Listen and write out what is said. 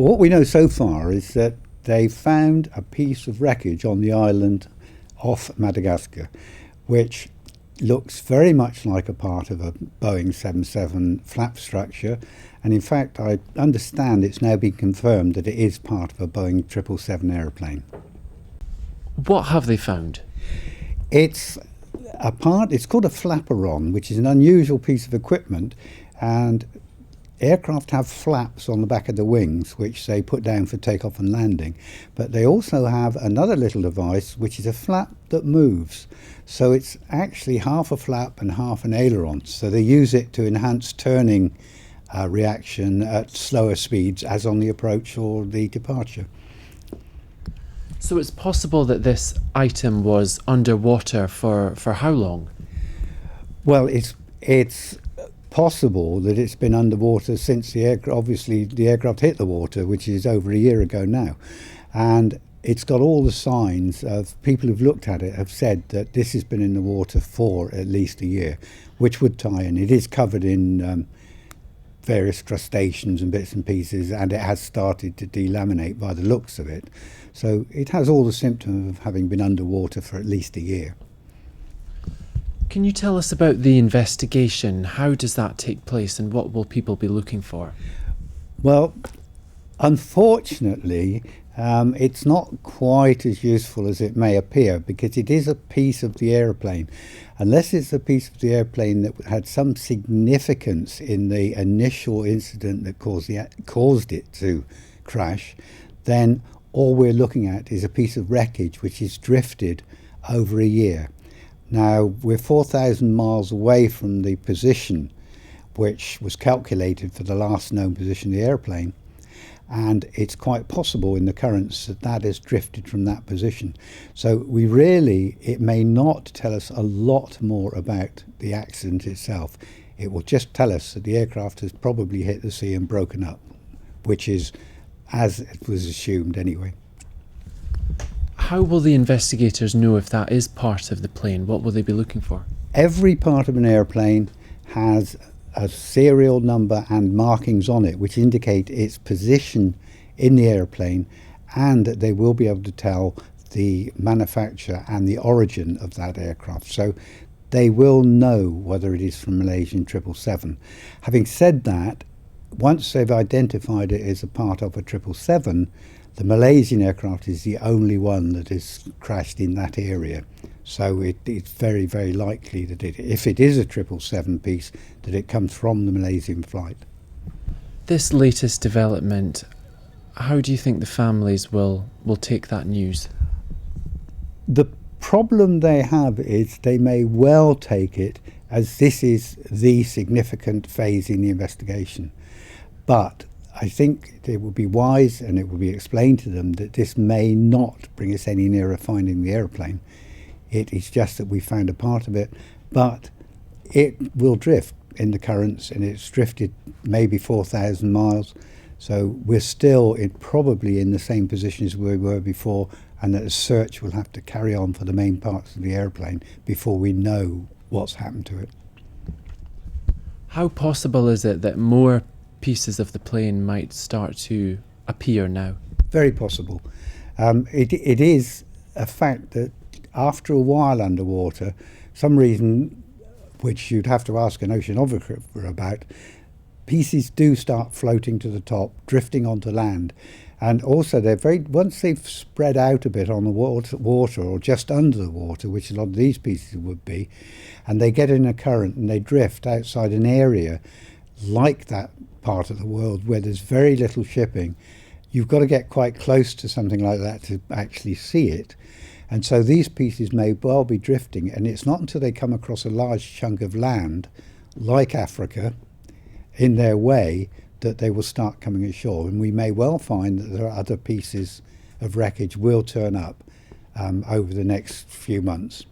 Well, what we know so far is that they found a piece of wreckage on the island off Madagascar, which looks very much like a part of a Boeing 77 flap structure. And in fact, I understand it's now been confirmed that it is part of a Boeing 777 aeroplane. What have they found? It's called a flaperon, which is an unusual piece of equipment, and aircraft have flaps on the back of the wings which they put down for takeoff and landing, but they also have another little device which is a flap that moves. So it's actually half a flap and half an aileron, so they use it to enhance turning reaction at slower speeds, as on the approach or the departure. So it's possible that this item was underwater for how long? Well, it's possible that it's been underwater since the aircraft hit the water, which is over a year ago now, and it's got all the signs of people who've looked at it have said that this has been in the water for at least a year, which would tie in. It is covered in various crustaceans and bits and pieces, and it has started to delaminate by the looks of it. So it has all the symptoms of having been underwater for at least a year. Can you tell us about the investigation? How does that take place, and what will people be looking for? Well, unfortunately, it's not quite as useful as it may appear, because it is a piece of the aeroplane. Unless it's a piece of the airplane that had some significance in the initial incident that caused it to crash, then all we're looking at is a piece of wreckage which is drifted over a year. Now, we're 4,000 miles away from the position which was calculated for the last known position of the airplane, and it's quite possible in the currents that has drifted from that position. So it may not tell us a lot more about the accident itself. It will just tell us that the aircraft has probably hit the sea and broken up, which is as it was assumed anyway. How will the investigators know if that is part of the plane? What will they be looking for? Every part of an airplane has a serial number and markings on it which indicate its position in the airplane, and they will be able to tell the manufacturer and the origin of that aircraft. So they will know whether it is from Malaysian 777. Having said that, once they've identified it as a part of a 777, the Malaysian aircraft is the only one that has crashed in that area. So it's very, very likely that if it is a 777 piece, that it comes from the Malaysian flight. This latest development, how do you think the families will take that news? The problem they have is they may well take it as this is the significant phase in the investigation. But I think it would be wise, and it will be explained to them, that this may not bring us any nearer finding the aeroplane. It is just that we found a part of it, but it will drift in the currents, and it's drifted maybe 4,000 miles. So we're still probably in the same position as we were before, and that the search will have to carry on for the main parts of the airplane before we know what's happened to it. How possible is it that more pieces of the plane might start to appear now? Very possible. It is a fact that after a while underwater, some reason which you'd have to ask an oceanographer about, pieces do start floating to the top, drifting onto land. And also once they've spread out a bit on the water or just under the water, which a lot of these pieces would be, and they get in a current and they drift outside an area like that part of the world where there's very little shipping, you've got to get quite close to something like that to actually see it. And so these pieces may well be drifting, and it's not until they come across a large chunk of land, like Africa, in their way, that they will start coming ashore. And we may well find that there are other pieces of wreckage will turn up over the next few months.